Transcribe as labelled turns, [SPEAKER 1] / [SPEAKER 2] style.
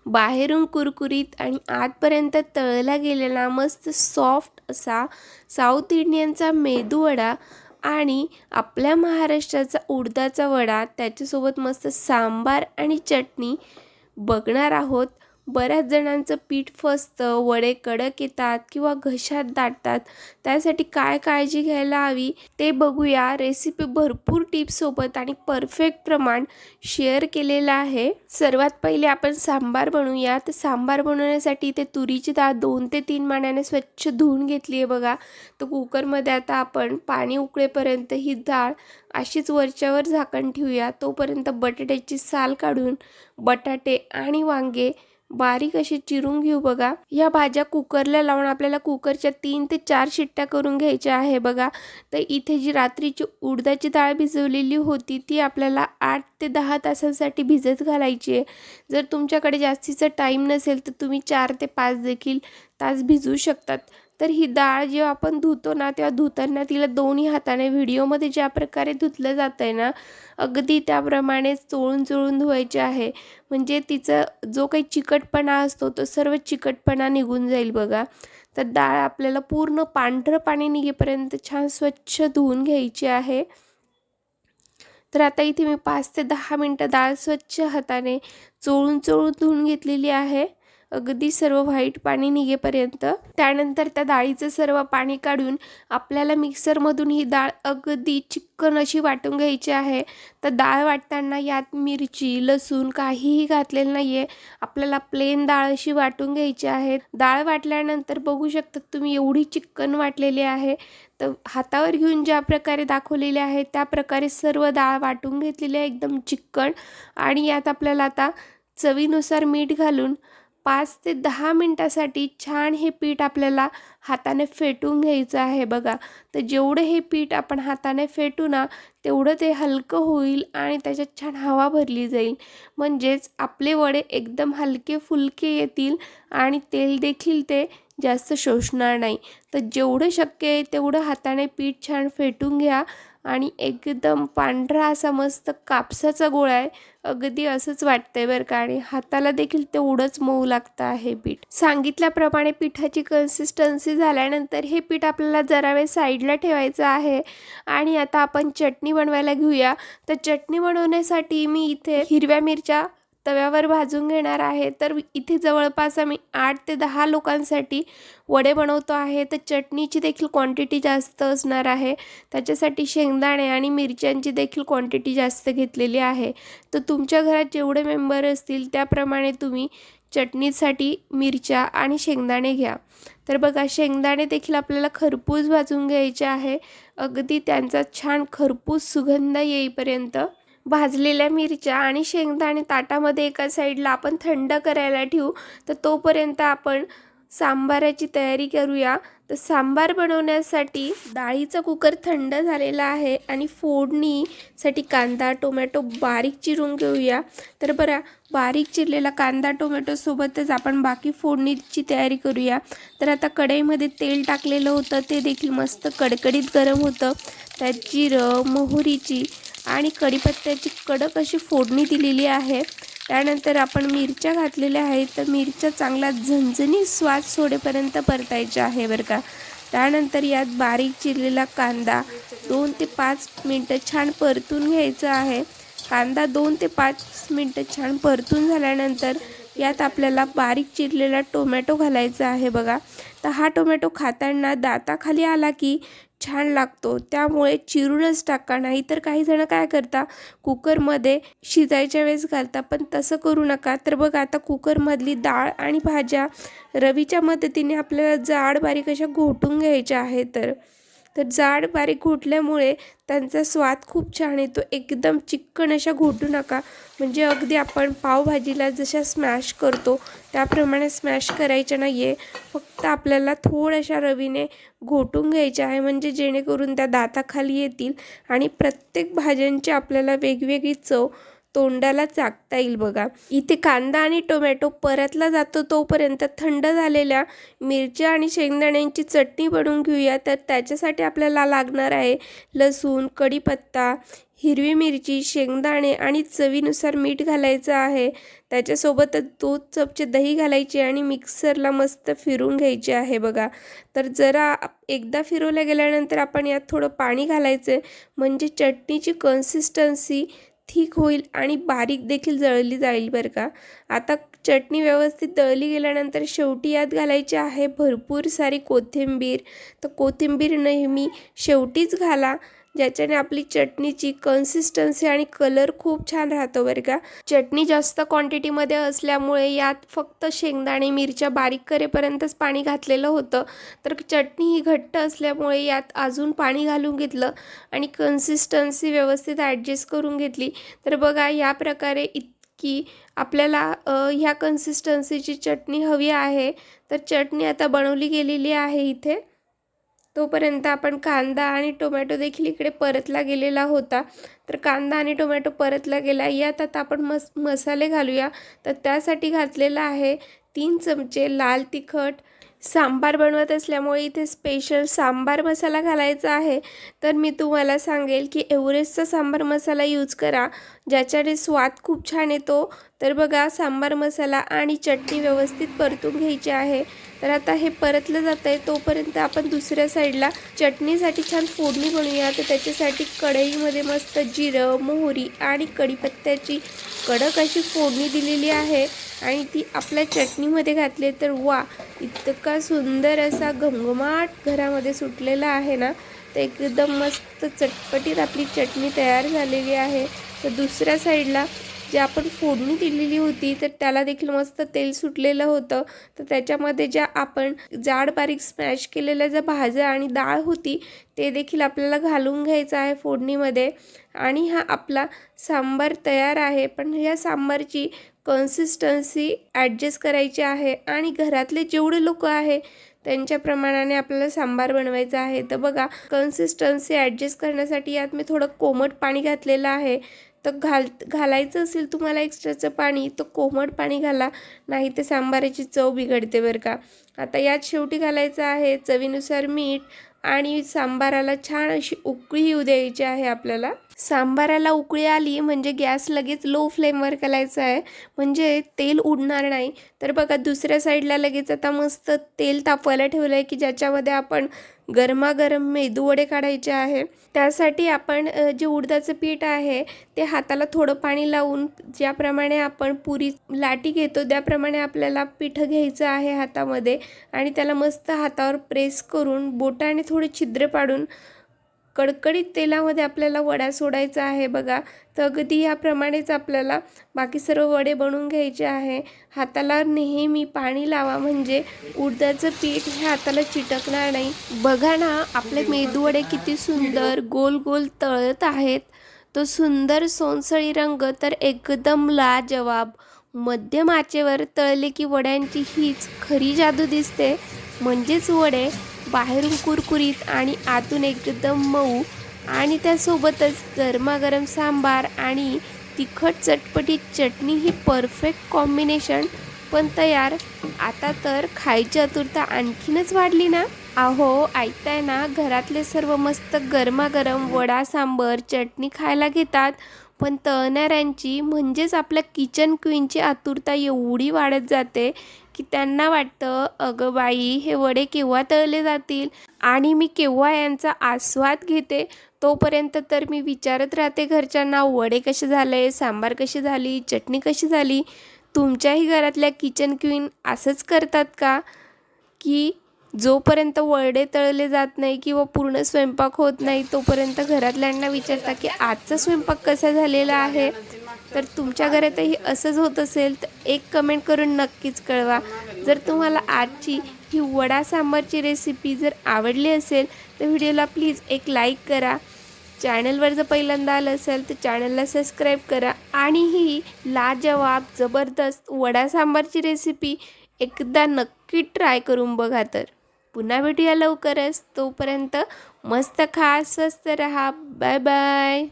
[SPEAKER 1] बाहेरून कुरकुरीत आणि आतपर्यंत तळला गेलेला मस्त सॉफ्ट असा साऊथ इंडियनचा मेदूवडा आणि आपल्या महाराष्ट्राचा उडदाचा वडा, त्याच्यासोबत मस्त सांबार आणि चटणी बघणार आहोत। बऱ्याच जणांचं पीठ फसतं, वडे कडक येतात किंवा घशात दाटतात, त्यासाठी काय काळजी घ्यायला हवी ते बघूया। रेसिपी भरपूर टिप्स सोबत आणि परफेक्ट प्रमाण शेअर केलेलं आहे। सर्वात पहिले आपण सांबार बनवूया। तर सांबार बनवण्यासाठी इथे तुरीची डाळ 2 ते 3 पाण्याने स्वच्छ धुवून घेतली आहे बघा। तर कुकरमध्ये आता आपण पाणी उकळेपर्यंत ही डाळ अशीच वरच्यावर झाकण ठेवूया। तोपर्यंत बटाट्याची साल काढून बटाटे आणि वांगे बारीक असे चिरून घेऊ बघा। या भाज्या कुकरला लावून आपल्याला कुकरच्या 3 ते 4 शिट्ट्या करून घ्यायच्या आहे बघा। तर इथे जी रात्रीची उडदाची डाळ भिजवलेली होती ती आपल्याला 8 ते 10 तासांसाठी भिजत घालायची आहे। जर तुमच्याकडे जास्तीचा टाइम नसेल तर तुम्ही 4 ते 5 देखील तास भिजवू शकतात। तर ही डाळ जेव्हा आपण धुतो ना, तेव्हा धुताना तिला दोन्ही हाताने व्हिडिओमध्ये ज्या प्रकारे धुतलं जातंय ना, अगदी त्याप्रमाणे चोळून चोळून धुवायचे आहे। म्हणजे तिचा जो काही चिकटपणा असतो तो सर्व चिकटपणा निघून जाईल बघा। तर डाळ आपल्याला पूर्ण पांढरं पाणी निघेपर्यंत छान स्वच्छ धुवून घ्यायची आहे। तर आता इथे मी 5 ते 10 मिनिटं डाळ स्वच्छ हाताने चोळून चोळून धुवून घेतलेली आहे, अगदी सर्व व्हाईट पाणी निघेपर्यंत। त्यानंतर त्या डाळीचं सर्व पाणी काढून आपल्याला मिक्सरमधून ही डाळ अगदी चिक्कन अशी वाटून घ्यायची आहे। तर डाळ वाटताना यात मिरची लसूण काहीही घातलेलं नाहीये, आपल्याला प्लेन डाळ अशी वाटून घ्यायची आहे। डाळ वाटल्यानंतर बघू शकता तुम्ही एवढी चिक्कन वाटलेली आहे। तर हातावर घेऊन ज्या प्रकारे दाखवलेले आहे त्या प्रकारे सर्व डाळ वाटून घेतलेली आहे एकदम चिक्कन। आणि यात आपल्याला आता चवीनुसार मीठ घालून 5 ते 10 मिनिटासाठी छान हे पीठ आपल्याला हाताने फेटून घ्यायचं आहे बघा। तर जेवढं हे पीठ आपण हाताने फेटू ना, तेवढं ते हलकं होईल आणि त्याच्यात छान हवा भरली जाईल। म्हणजेच आपले वडे एकदम हलके फुलके येतील आणि तेल देखील ते जास्त शोषणार नाही। तर जेवढं शक्य आहे तेवढं हाताने पीठ छान फेटून घ्या आणि एकदम पांढरा असा मस्त कापसाचा गोळा आहे, अगदी असंच वाटतंय बरं का। आणि हाताला देखील तेवढंच मऊ लागतं आहे पीठ। सांगितल्याप्रमाणे पिठाची कन्सिस्टन्सी झाल्यानंतर हे पीठ आपल्याला जरा वेळ साईडला ठेवायचं आहे। आणि आता आपण चटणी बनवायला घेऊया। तर चटणी बनवण्यासाठी मी इथे हिरव्या मिरच्या तव्यावर भाजून घेणार आहे। तर इथे जवळपास आम्ही 8 ते 10 लोकांसाठी वडे बनवतो आहे। तर चटणीची देखील क्वांटिटी जास्त असणार आहे, त्याच्यासाठी शेंगदाणे आणि मिरच्यांची देखील क्वांटिटी जास्त घेतलेली आहे। तर तुमच्या घरात जेवढे मेंबर असतील त्याप्रमाणे तुम्ही चटणीसाठी मिरच्या आणि शेंगदाणे घ्या। तर बघा शेंगदाणे देखील आपल्याला खरपूस भाजून घ्यायचे आहे, अगदी त्यांचा छान खरपूस सुगंध येईपर्यंत। भाजलेल्या मिरच्या आणि शेंगदाणे ताटामध्ये एका साईडला आपण थंड करायला ठेवू। तर तोपर्यंत आपण सांबाराची तयारी करूया। तर सांबार बनवण्यासाठी डाळीचा कुकर थंड झालेला आहे आणि फोडणीसाठी कांदा टोमॅटो बारीक चिरून घेऊया। तर बरं बारीक चिरलेला कांदा टोमॅटो सोबतच आपण बाकी फोडणीची तयारी करूया। तर आता कढईमध्ये तेल टाकलेलं होतं, ते देखील मस्त कडकडीत गरम होतं। त्यात जिरं मोहरीची आणि कढीपत्त्याची कडक अशी फोडणी दिलेली आहे। त्यानंतर आपण मिरच्या घातलेल्या आहेत, तर मिरच्या चांगला झणझणीत स्वाद सोडेपर्यंत परतायच्या आहे बरं का। त्यानंतर यात बारीक चिरलेला कांदा 2 ते 5 मिनिटं छान परतून घ्यायचा आहे। कांदा 2 ते 5 मिनिटं छान परतून झाल्यानंतर यात आपल्याला बारीक चिरलेला टोमॅटो घालायचा आहे बघा। तर हा टोमॅटो खाताना दाताखाली आला की छान लागतो, त्यामुळे चिरूनच टाका। नाहीतर काही जण काय करता कुकरमध्ये शिजायच्या वेळेस घालता, पण तसं करू नका। तर बघा आता कुकरमधली डाळ आणि भाज्या रवीच्या मदतीने आपल्याला जाड बारीक अशा घोटून घ्यायच्या आहेत। तर जाड बारीक घोटल्यामुळे त्यांचा स्वाद खूप छान येतो। एकदम चिक्कन अशा घोटू नका, म्हणजे अगदी आपण पावभाजीला जशा स्मॅश करतो त्याप्रमाणे स्मॅश करायच्या नाही आहे, फक्त आपल्याला थोड्याशा रवीने घोटून घ्यायच्या आहे, म्हणजे जेणेकरून त्या दाताखाली येतील आणि प्रत्येक भाज्यांची आपल्याला वेगवेगळी चव तोंडाला चाखता येईल बघा। इथे कांदा आणि टोमॅटो परतला जातो तोपर्यंत थंड झालेल्या मिरच्या आणि शेंगदाण्यांची चटणी बनवून घेऊया। तर त्याच्यासाठी आपल्याला लागणार आहे लसूण कढीपत्ता हिरवी मिरची, शेंगदाणे आणि चवीनुसार मीठ घालायचं आहे. त्याच्यासोबतच 2 चमचे दही घालायची आणि मिक्सरला मस्त फिरून घ्यायचे आहे बघा. तर जरा एकदा फिरवल्या गेल्यानंतर आपण यात थोडं पाणी घालायचं आहे, म्हणजे चटणीची कन्सिस्टन्सी थिक होईल आणि बारीक देखील दळली जाईल बरं का. आता चटणी व्यवस्थित दळली गेल्यानंतर शेवटी यात घालायची आहे भरपूर सारी कोथिंबीर. तर कोथिंबीर नेहमी शेवटीच घाला, ज्याच्याने आपली चटणीची कन्सिस्टन्सी आणि कलर खूप छान राहतो बरं का. चटणी जास्त क्वांटिटीमध्ये असल्यामुळे यात फक्त शेंगदाणे मिरच्या बारीक करेपर्यंतच पाणी घातलेलं होतं. तर चटणी ही घट्ट असल्यामुळे यात अजून पाणी घालून घेतलं आणि कन्सिस्टन्सी व्यवस्थित ॲडजस्ट करून घेतली. तर बघा या प्रकारे की आपल्याला ह्या कन्सिस्टन्सीची चटणी हवी आहे. तर चटणी आता बनवली गेलेली आहे इथे. तोपर्यंत आपण कांदा आणि टोमॅटो देखील इकडे परतला गेलेला होता. तर कांदा आणि टोमॅटो परतला गेला. यात आता आपण मसाले घालूया. तर त्यासाठी घातलेला आहे 3 चमचे लाल तिखट. सांबार बनवत असल्यामुळे इथे स्पेशल सांबार मसाला घालायचा आहे. तर मी तुम्हाला सांगेल की एव्हरेस्टचा सांबार मसाला यूज करा, ज्याच्याने स्वाद खूप छान येतो. तर बघा सांबार मसाला आणि चटणी व्यवस्थित परतून घ्यायची आहे. तर आता हे परतलं जातं आहे, तोपर्यंत आपण दुसऱ्या साईडला चटणीसाठी छान फोडणी बनवूया. तर त्याच्यासाठी कढईमध्ये मस्त जिरं, मोहरी आणि कढीपत्त्याची कडक अशी फोडणी दिलेली आहे आणि ती आपल्या चटणीमध्ये घातली. तर वा, इतका सुंदर असा घमघमाट घरामध्ये सुटलेला आहे ना. तर एकदम मस्त चटपटीत आपली चटणी तयार झालेली आहे. तर दुसऱ्या साईडला जे आपण फोडणी दिलेली होती तर त्याला देखील मस्त तेल सुटलेलं होतं. तर त्याच्यामध्ये ज्या आपण जाड बारीक स्मॅश केलेल्या ज्या भाज्या आणि डाळ होती ते देखील आपल्याला घालून घ्यायचं आहे फोडणीमध्ये. आणि हा आपला सांबार तयार आहे. पण या सांबारची कन्सिस्टन्सी ॲडजस्ट करायची आहे आणि घरातले जेवढे लोक आहे त्यांच्या प्रमाणाने आपल्याला सांबार बनवायचा आहे. तर बघा कन्सिस्टन्सी ॲडजस्ट करण्यासाठी यात मी थोडं कोमट पाणी घातलेलं आहे. तर घालायचं असेल तुम्हाला एक्स्ट्राचं पाणी तर कोमट पाणी घाला, नाही तर सांबाराची चव बिघडते बरं का. आता यात शेवटी घालायचं आहे चवीनुसार मीठ आणि सांबाराला छान अशी उकळी येऊ द्यायची आहे आपल्याला. सांबाराला उकळी आली म्हणजे गॅस लगेच लो फ्लेमवर करायचा आहे, म्हणजे तेल उडणार नाही. तर बघा दुसऱ्या साईडला लगेच आता मस्त तेल तापवायला ठेवलं आहे की ज्याच्यामध्ये आपण गरमागरम मेदूवडे काढायचे आहे. त्यासाठी आपण जे उडदाचं पीठ आहे ते हाताला थोडं पाणी लावून ज्याप्रमाणे आपण पुरी लाटी घेतो त्याप्रमाणे आपल्याला पिठं घ्यायचं आहे हातामध्ये आणि त्याला मस्त हातावर प्रेस करून बोटाने थोडे छिद्र पाडून कडकडीत तेलामध्ये आपल्याला वडा सोडायचा आहे बघा. तर अगदी याप्रमाणेच आपल्याला बाकी सर्व वडे बनवून घ्यायचे आहे. हाताला नेहमी पाणी लावा, म्हणजे उडदाचं पीठ हे हाताला चिटकणार नाही. बघा ना आपले मेदूवडे किती सुंदर गोल गोल तळत आहेत. तो सुंदर सोनसळी रंग तर एकदम लाजवाब. मध्यम आचेवर तळले की वड्यांची हीच खरी जादू दिसते. म्हणजेच वडे बाहेरून कुरकुरीत आणि आतून एकदम मऊ आणि त्यासोबतच गरमागरम सांबार आणि तिखट चटपटीत चटणी ही परफेक्ट कॉम्बिनेशन पण तयार. आता तर खायची आतुरता आणखीनच वाढली ना. अहो ऐकताय ना, घरातले सर्व मस्त गरमागरम वडा सांबार चटणी खायला घेतात, पण तळणाऱ्यांची म्हणजेच आपल्या किचन क्वीनची आतुरता एवढी वाढत जाते की त्यांना वाटतं अगं बाई हे वडे केव्हा तळले जातील आणि मी केव्हा यांचा आस्वाद घेते. तोपर्यंत तर मी विचारत राहते घरच्यांना वडे कसे झाले, सांबार कशी झाली, चटणी कशी झाली. तुमच्याही घरातल्या किचन क्वीन असंच करतात का की जोपर्यंत वडे तळले जात नाही किंवा पूर्ण स्वयंपाक होत नाही तोपर्यंत घरातल्यांना विचारता की आजचा स्वयंपाक कसा झालेला आहे. तर तुमच्या घरातही असंच होत असेल तर एक कमेंट करून नक्कीच कळवा. जर तुम्हाला आजची ही वडा सांबारची रेसिपी जर आवडली असेल तर व्हिडिओला प्लीज एक लाईक करा. चॅनलवर जर पहिल्यांदा आलं असेल तर चॅनलला सबस्क्राईब करा आणि ही लाजवाब जबरदस्त वडा सांबारची रेसिपी एकदा नक्की ट्राय करून बघा. तर पुन्हा भेटूया लवकरच. तोपर्यंत मस्त खा, स्वस्त रहा. Bye bye.